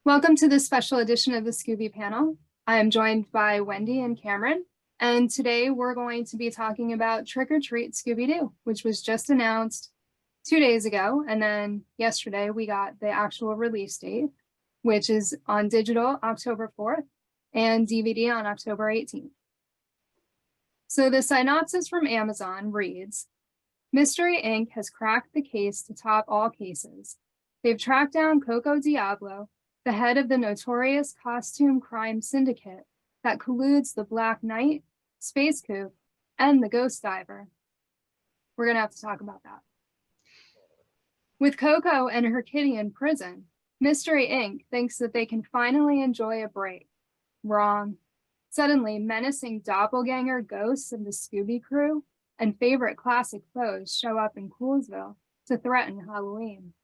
Welcome to this special edition of the Scooby Panel. I am joined by Wendy and Cameron, and today we're going to be talking about Trick or Treat Scooby-Doo, which was just announced 2 days ago, and then yesterday we got the actual release date, which is on digital October 4th and DVD on October 18th. So the synopsis from Amazon reads, Mystery Inc. has cracked the case to top all cases. They've tracked down Coco Diablo, the head of the notorious costume crime syndicate that colludes the Black Knight, Space Coop, and the Ghost Diver. We're going to have to talk about that. With Coco and her kitty in prison, Mystery Inc. thinks that they can finally enjoy a break. Wrong. Suddenly, menacing doppelganger ghosts of the Scooby crew and favorite classic foes show up in Coolsville to threaten Halloween.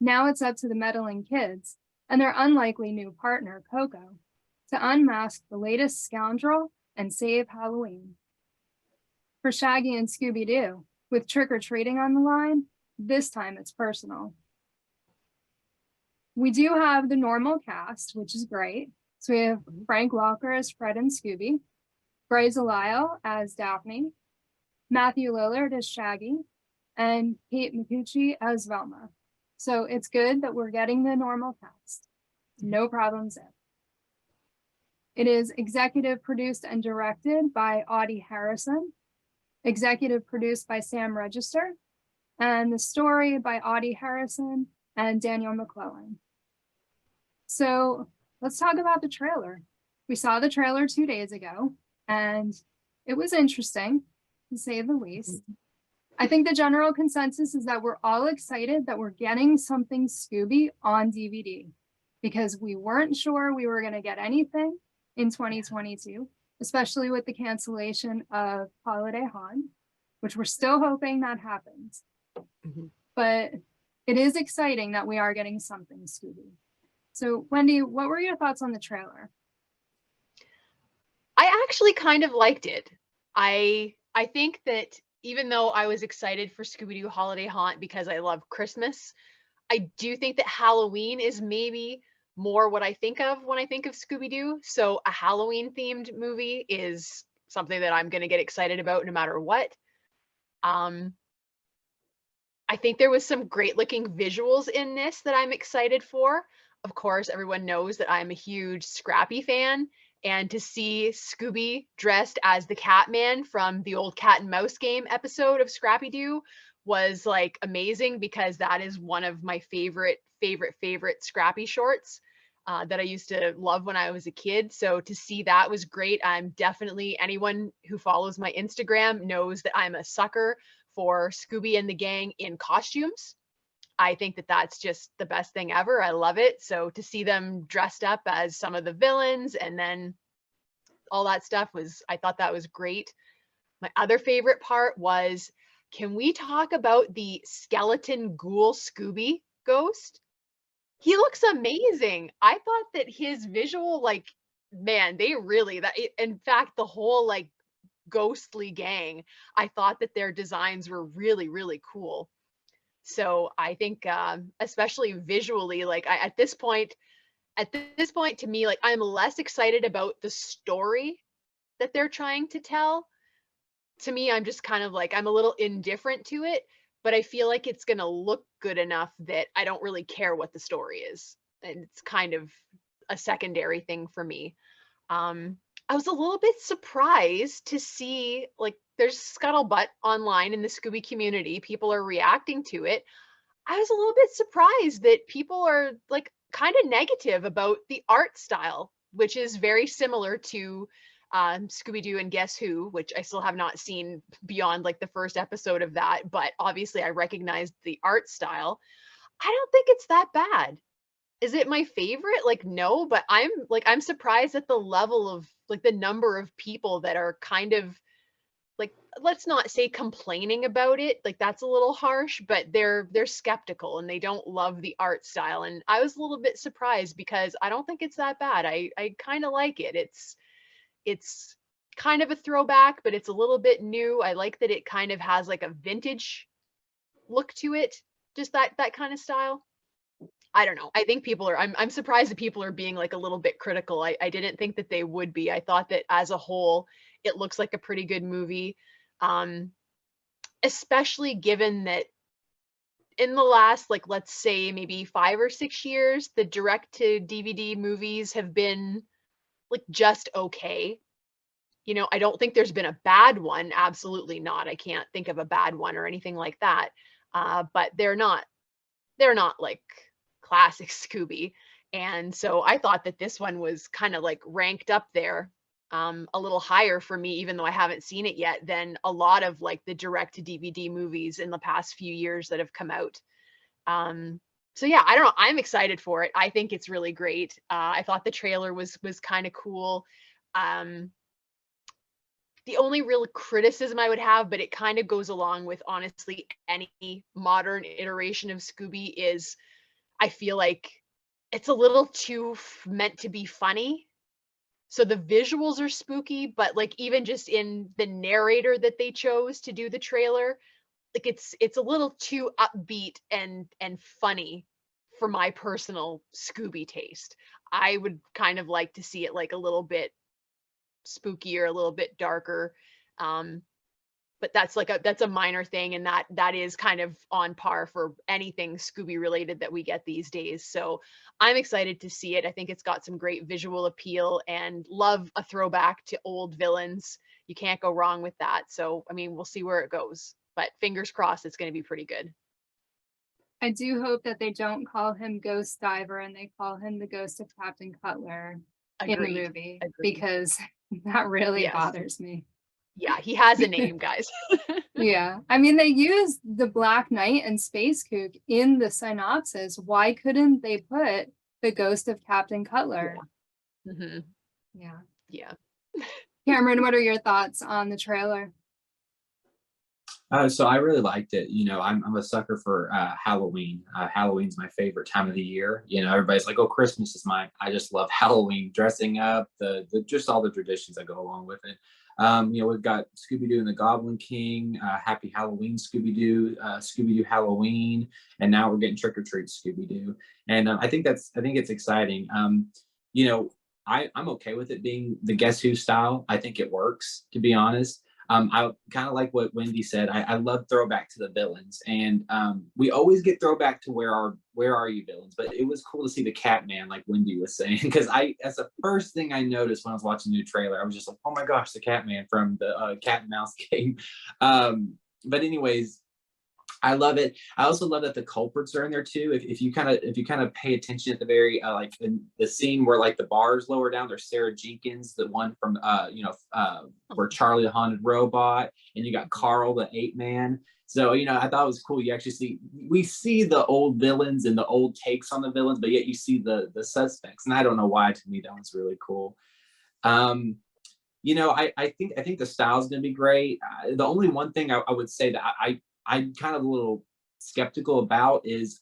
Now it's up to the meddling kids and their unlikely new partner, Coco, to unmask the latest scoundrel and save Halloween. For Shaggy and Scooby-Doo, with trick-or-treating on the line, this time it's personal. We do have the normal cast, which is great. So we have Frank Walker as Fred and Scooby, Bryce Lyle as Daphne, Matthew Lillard as Shaggy, and Kate Micucci as Velma. So it's good that we're getting the normal cast. No problems there. It is executive produced and directed by Audie Harrison, executive produced by Sam Register, and the story by Audie Harrison and Daniel McClellan. So let's talk about the trailer. We saw the trailer 2 days ago, and it was interesting, to say the least. I think the general consensus is that we're all excited that we're getting something Scooby on DVD because we weren't sure we were going to get anything in 2022, especially with the cancellation of Holiday Haunt, which we're still hoping that happens. But it is exciting that we are getting something Scooby. So Wendy, what were your thoughts on the trailer? I actually kind of liked it. I think that even though I was excited for Scooby-Doo Holiday Haunt because I love Christmas, I do think that Halloween is maybe more what I think of when I think of Scooby-Doo. So a Halloween-themed movie is something that I'm going to get excited about no matter what. I think there was some great-looking visuals in this that I'm excited for. Of course, everyone knows that I'm a huge Scrappy fan. And to see Scooby dressed as the Catman from the old Cat and Mouse game episode of Scrappy-Doo was like amazing because that is one of my favorite Scrappy shorts that I used to love when I was a kid. So to see that was great. I'm definitely, anyone who follows my Instagram knows that I'm a sucker for Scooby and the gang in costumes. I think that that's just the best thing ever. I love it. So to see them dressed up as some of the villains and then all that stuff I thought that was great. My other favorite part was, can we talk about the skeleton ghoul Scooby ghost? He looks amazing. I thought that his visual, man, in fact, the whole ghostly gang, I thought that their designs were really, really cool. So I think, especially visually, at this point, to me, I'm less excited about the story that they're trying to tell. To me, I'm just kind of I'm a little indifferent to it, but I feel like it's going to look good enough that I don't really care what the story is. And it's kind of a secondary thing for me. I was a little bit surprised to see there's scuttlebutt online in the Scooby community. People are reacting to it. I was a little bit surprised that people are kind of negative about the art style, which is very similar to Scooby-Doo and Guess Who, which I still have not seen beyond the first episode of that. But obviously I recognized the art style. I don't think it's that bad. Is it my favorite? No, but I'm surprised at the level of the number of people that are kind of let's not say complaining about it. That's a little harsh, but they're skeptical and they don't love the art style. And I was a little bit surprised because I don't think it's that bad. I kind of like it. It's kind of a throwback, but it's a little bit new. I like that it kind of has a vintage look to it, just that kind of style. I don't know. I think people are, I'm surprised that people are being like a little bit critical. I didn't think that they would be. I thought that as a whole, it looks like a pretty good movie. Um, Especially given that in the last, like, let's say maybe 5 or 6 years, the direct to DVD movies have been like just okay. You know, I don't think there's been a bad one. Absolutely not. I can't think of a bad one or anything like that. But they're not like classic Scooby. And so I thought that this one was kind of like ranked up there, a little higher for me, even though I haven't seen it yet, than a lot of like the direct to DVD movies in the past few years that have come out. Um, so yeah, I don't know. I'm excited for it. I think it's really great. I thought the trailer was kind of cool. Um, the only real criticism I would have, but it kind of goes along with honestly any modern iteration of Scooby, is I feel like it's a little too meant to be funny. So the visuals are spooky, but like even just in the narrator that they chose to do the trailer, like it's a little too upbeat and funny for my personal Scooby taste. I would kind of like to see it like a little bit spookier, a little bit darker. Um, but that's a minor thing, and that is kind of on par for anything Scooby related that we get these days. So I'm excited to see it. I think it's got some great visual appeal, and love a throwback to old villains. You can't go wrong with that. So I mean, we'll see where it goes, but fingers crossed it's going to be pretty good. I do hope that they don't call him Ghost Diver and they call him the ghost of Captain Cutler in the Agreed. movie, Agreed. because that really Yes. bothers me. Yeah, he has a name, guys. Yeah. I mean, they used the Black Knight and Space Kook in the synopsis. Why couldn't they put the ghost of Captain Cutler? Yeah. Yeah. Yeah. Cameron, what are your thoughts on the trailer? So I really liked it. I'm a sucker for Halloween. Halloween's my favorite time of the year. Everybody's like, "Oh, Christmas is mine." I just love Halloween, dressing up, the just all the traditions that go along with it. We've got Scooby-Doo and the Goblin King, Happy Halloween Scooby-Doo, Scooby-Doo Halloween, and now we're getting Trick or Treat Scooby-Doo. And I think it's exciting. I'm okay with it being the Guess Who style. I think it works, to be honest. I kind of like what Wendy said. I love throwback to the villains, and we always get throwback to where are you villains. But it was cool to see the Catman, like Wendy was saying, because that's the first thing I noticed when I was watching the new trailer. I was just like, oh my gosh, the Catman from the Cat and Mouse game. But anyways, I love it. I also love that the culprits are in there too. If you kind of pay attention at the very like the scene where like the bar is lower down, there's Sarah Jenkins, the one from where Charlie the Haunted Robot, and you got Carl the Ape Man. So I thought it was cool. You actually see the old villains and the old takes on the villains, but yet you see the suspects. And I don't know why. To me, that was really cool. I think the style is going to be great. The only one thing I would say that I'm kind of a little skeptical about is,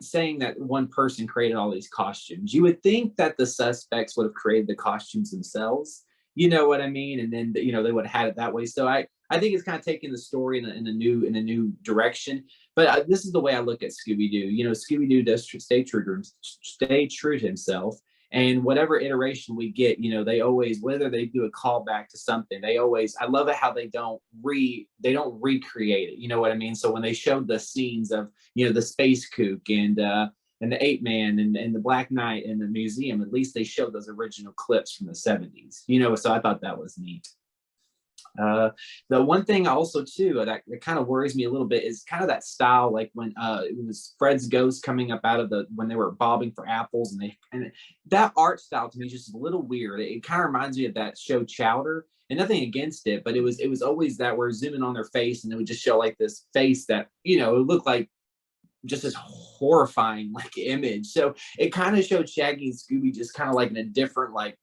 saying that one person created all these costumes. You would think that the suspects would have created the costumes themselves. You know what I mean? And then they would have had it that way. So I think it's kind of taking the story in a new direction. But this is the way I look at Scooby-Doo. Scooby-Doo does stay true to himself. And whatever iteration we get, they always, whether they do a callback to something, I love it how they don't recreate it. You know what I mean? So when they showed the scenes of, the Space Kook and the Ape Man and the Black Knight in the museum, at least they showed those original clips from the 70s, so I thought that was neat. The one thing also too that kind of worries me a little bit is kind of that style, like when it was Fred's ghost coming up out of when they were bobbing for apples, and that art style to me is just a little weird. It kind of reminds me of that show Chowder, and nothing against it, but it was always that we're zooming on their face, and it would just show like this face that it looked like just this horrifying like image. So it kind of showed Shaggy and Scooby just kind of like in a different like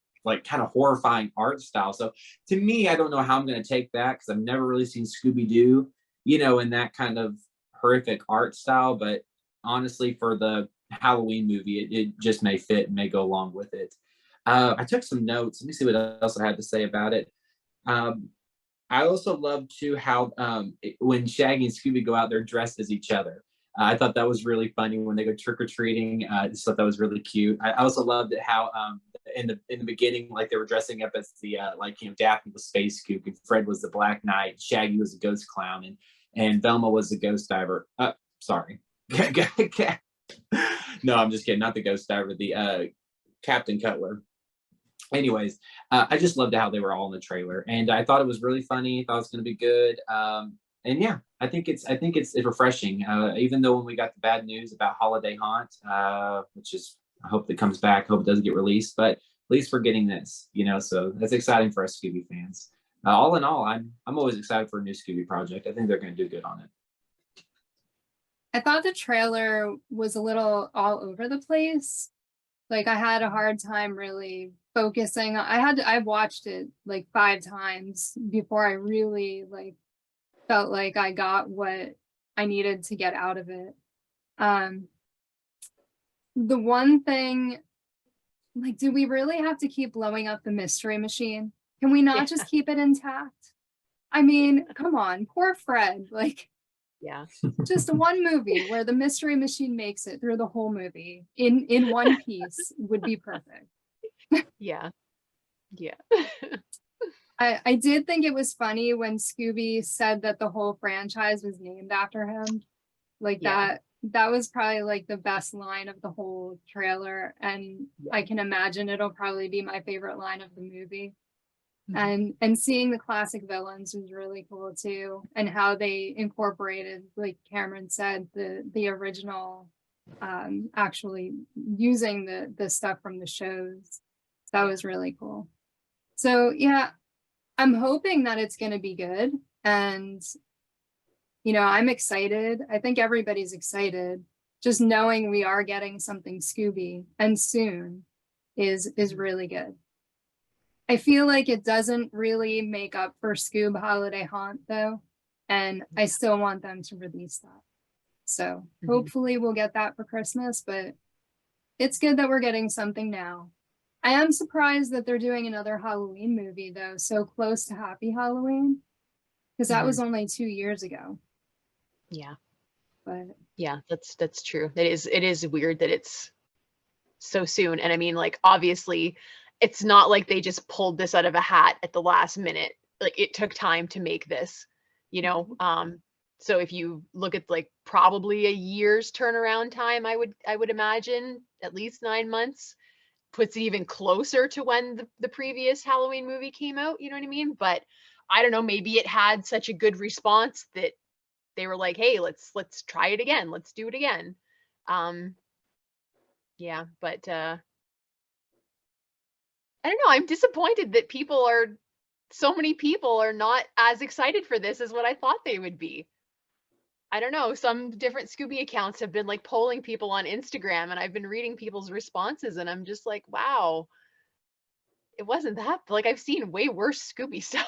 kind of horrifying art style. So to me, I don't know how I'm going to take that, because I've never really seen Scooby-Doo, in that kind of horrific art style. But honestly, for the Halloween movie, it just may fit and may go along with it. I took some notes. Let me see what else I had to say about it. I also love too how when Shaggy and Scooby go out, they're dressed as each other. I thought that was really funny when they go trick-or-treating. I just thought that was really cute. I also loved it how in the beginning, like they were dressing up as the like, you know, Daphne was Space Gook and Fred was the Black Knight, Shaggy was a ghost clown, and Velma was the ghost diver. Sorry. No, I'm just kidding. Not the ghost diver, the Captain Cutler. Anyways, I just loved how they were all in the trailer, and I thought it was really funny. Thought it was going to be good. And yeah, I think it's refreshing. Even though when we got the bad news about Holiday Haunt, which is, I hope it comes back. Hope it doesn't get released, but at least we're getting this, you know. So that's exciting for us Scooby fans. All in all, I'm always excited for a new Scooby project. I think they're going to do good on it. I thought the trailer was a little all over the place. Like I had a hard time really focusing. I've watched it like 5 times before I really like felt like I got what I needed to get out of it. The one thing, like, do we really have to keep blowing up the mystery machine? Can we not just keep it intact? I mean, come on, poor Fred. Like, Yeah. just one movie where the mystery machine makes it through the whole movie in one piece would be perfect. Yeah. Yeah. I did think it was funny when Scooby said that the whole franchise was named after him. Like Yeah. that was probably like the best line of the whole trailer. And I can imagine it'll probably be my favorite line of the movie. And seeing the classic villains was really cool too, and how they incorporated, like Cameron said, the original, actually using the stuff from the shows. That was really cool. So yeah, I'm hoping that it's going to be good, and you know, I'm excited. I think everybody's excited. Just knowing we are getting something Scooby and soon is really good. I feel like it doesn't really make up for Scoob Holiday Haunt though, and I still want them to release that. So hopefully we'll get that for Christmas, but it's good that we're getting something now. I am surprised that they're doing another Halloween movie though, so close to Happy Halloween, because that was only 2 years ago. Yeah. But yeah, that's true. It is weird that it's so soon. And I mean, like, obviously it's not like they just pulled this out of a hat at the last minute. Like, it took time to make this, you know. So if you look at like probably a year's turnaround time, I would imagine at least 9 months puts it even closer to when the previous Halloween movie came out, you know what I mean? But I don't know, maybe it had such a good response that they were like, hey, let's try it again. Let's do it again. Yeah, but I don't know. I'm disappointed that so many people are not as excited for this as what I thought they would be. I don't know. Some different Scooby accounts have been like polling people on Instagram, and I've been reading people's responses, and I'm just like, wow, it wasn't that, like, I've seen way worse Scooby stuff.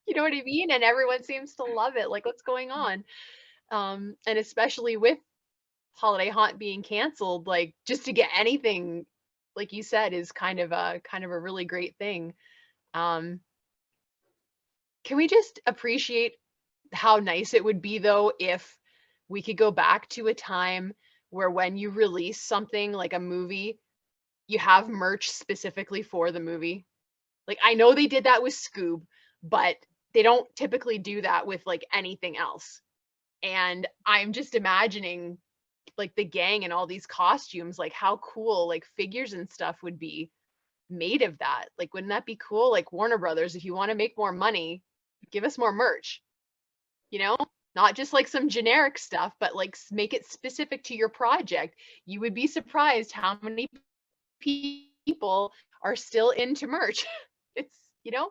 You know what I mean? And everyone seems to love it. Like, what's going on? And especially with Holiday Haunt being canceled, like, just to get anything, like you said, is kind of a really great thing. Can we just appreciate how nice it would be though if we could go back to a time where when you release something like a movie, you have merch specifically for the movie? Like, I know they did that with Scoob, but they don't typically do that with like anything else. And I'm just imagining like the gang and all these costumes, like how cool like figures and stuff would be made of that. Like, wouldn't that be cool? Like, Warner Brothers, if you want to make more money, give us more merch, you know? Not just like some generic stuff, but like make it specific to your project. You would be surprised how many people are still into merch. It's, you know,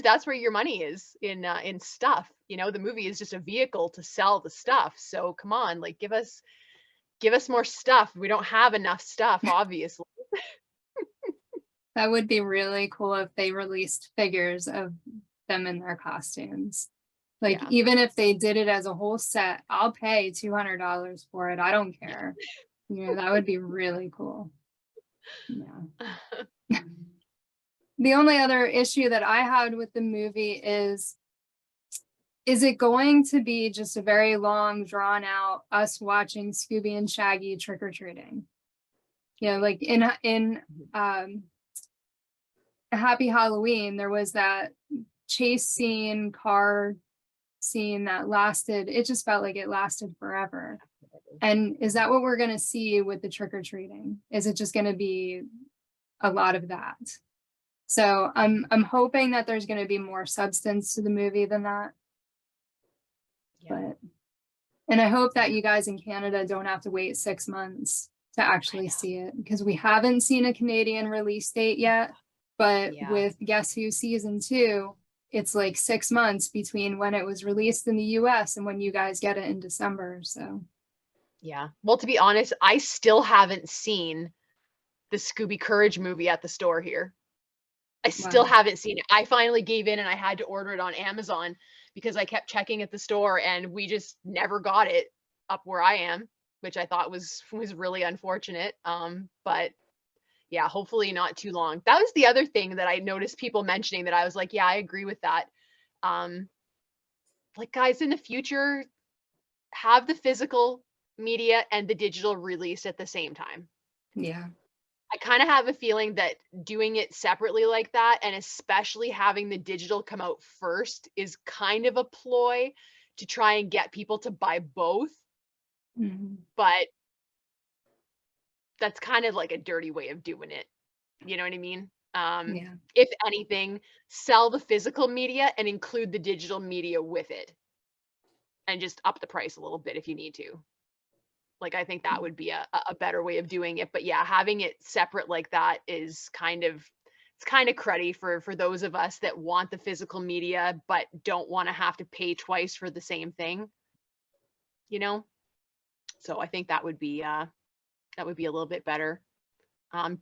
that's where your money is in stuff. You know, the movie is just a vehicle to sell the stuff. So come on, like, give us more stuff. We don't have enough stuff, obviously. that would be really cool if they released figures of them in their costumes. Like, Yeah. even if they did it as a whole set, I'll pay $200 for it. I don't care. You know, that would be really cool. Yeah. The only other issue that I had with the movie is is it going to be just a very long, drawn out us watching Scooby and Shaggy trick-or-treating? You know, like in Happy Halloween, there was that chase scene, car scene that lasted, it just felt like it lasted forever. And is that what we're going to see with the trick-or-treating? Is it just going to be a lot of that? So I'm hoping that there's going to be more substance to the movie than that. Yeah. And I hope that you guys in Canada don't have to wait 6 months to actually see it, because we haven't seen a Canadian release date yet. But Yeah. with Guess Who season 2, it's like 6 months between when it was released in the US and when you guys get it in December. So Yeah. Well, to be honest, I still haven't seen the Scooby Courage movie at the store here. I still wow. haven't seen it. I finally gave in and I had to order it on Amazon because I kept checking at the store and we just never got it up where I am, which I thought was really unfortunate. But yeah, hopefully not too long. That was the other thing that I noticed people mentioning that I was like, yeah, I agree with that. Like guys, in the future, have the physical media and the digital released at the same time. Yeah. I kind of have a feeling that doing it separately like that, and especially having the digital come out first, is kind of a ploy to try and get people to buy both. Mhm. But that's kind of like a dirty way of doing it. You know what I mean? Yeah. If anything, sell the physical media and include the digital media with it, and just up the price a little bit if you need to. Like, I think that would be a better way of doing it. But yeah, having it separate like that is kind of, it's kind of cruddy for those of us that want the physical media but don't want to have to pay twice for the same thing, you know? So I think that would be a little bit better.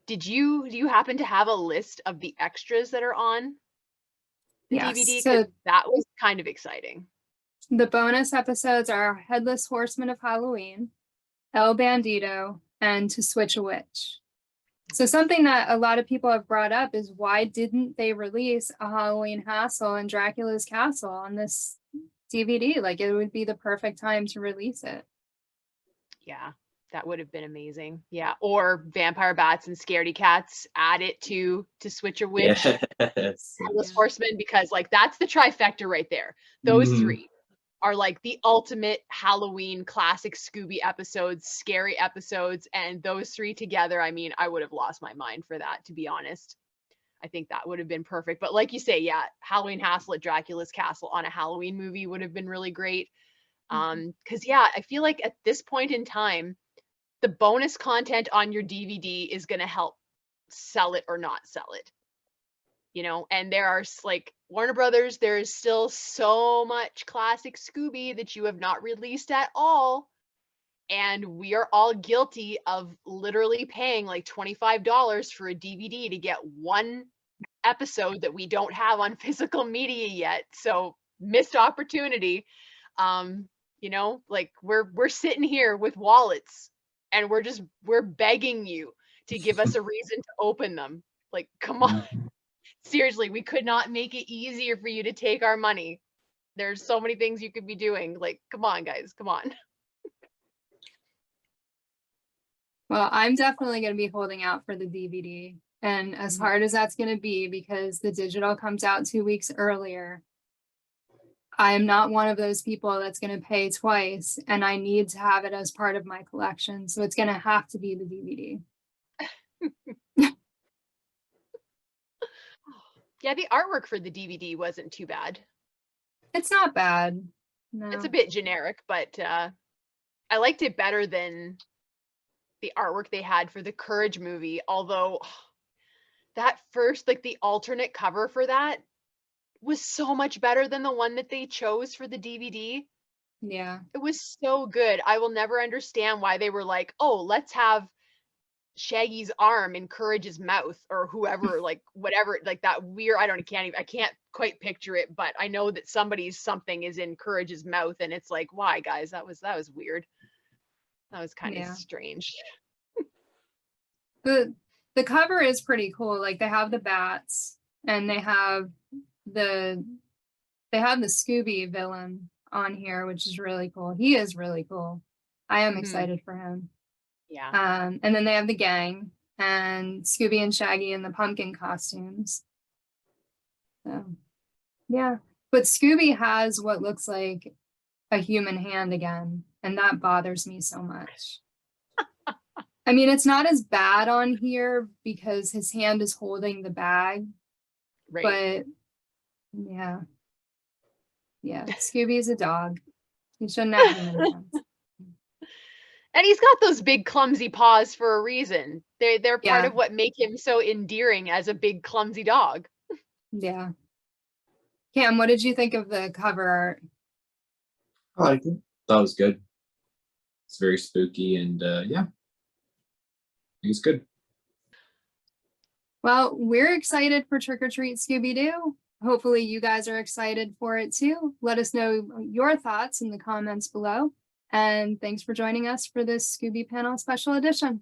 Do you happen to have a list of the extras that are on the Yes. DVD? So Because that was kind of exciting. the bonus episodes are Headless Horseman of Halloween, El Bandito, and To Switch a Witch. So something that a lot of people have brought up is, why didn't they release a Halloween Hassle and Dracula's Castle on this DVD? Like, it would be the perfect time to release it. Yeah, that would have been amazing. Yeah, or Vampire Bats and Scaredy Cats, add it to Switch a Witch, Yes. Headless Yeah. Horseman, because like that's the trifecta right there. Those Mhm. three are like the ultimate Halloween classic Scooby episodes, scary episodes, and those three together, I mean, I would have lost my mind for that, to be honest. I think that would have been perfect. But like you say, yeah, Halloween Hassle at Dracula's Castle on a Halloween movie would have been really great. Because yeah, I feel like at this point in time, the bonus content on your DVD is going to help sell it or not sell it. You know, and there are like Warner Brothers, there is still so much classic Scooby that you have not released at all. And we are all guilty of literally paying like $25 for a DVD to get one episode that we don't have on physical media yet. So missed opportunity. You know, like we're sitting here with wallets and we're begging you to give us a reason to open them. Like, come on. Seriously, we could not make it easier for you to take our money. There's so many things you could be doing. Like, come on, guys, come on. Well, I'm definitely going to be holding out for the DVD. And as hard as that's going to be, because the digital comes out 2 weeks earlier, I am not one of those people that's going to pay twice, and I need to have it as part of my collection. So it's going to have to be the DVD. Yeah, the artwork for the DVD wasn't too bad. It's not bad. No. It's a bit generic, but I liked it better than the artwork they had for the Courage movie. Although that first, like the alternate cover for that was so much better than the one that they chose for the DVD. Yeah. It was so good. I will never understand why they were like, oh, let's have Shaggy's arm in Courage's mouth, or whoever, like whatever, like that weird, I can't quite picture it, but I know that somebody's something is in Courage's mouth, and it's like, why, guys? That was weird. That was kind of strange. The cover is pretty cool. Like, they have the bats and they have the they have the Scooby villain on here, which is really cool. He is really cool. I am Mhm. excited for him. Yeah. And then they have the gang and Scooby and Shaggy in the pumpkin costumes. So, yeah. But Scooby has what looks like a human hand again, and that bothers me so much. I mean, it's not as bad on here because his hand is holding the bag, Right. but yeah. Yeah, Scooby's a dog. He shouldn't have human hands. And he's got those big clumsy paws for a reason. They're part Yeah. of what make him so endearing as a big clumsy dog. Yeah. Cam, what did you think of the cover art? I liked it. Thought it was good. It's very spooky and yeah, I think it's good. Well, we're excited for Trick or Treat Scooby-Doo. Hopefully you guys are excited for it too. Let us know your thoughts in the comments below. And thanks for joining us for this Scooby Panel Special Edition.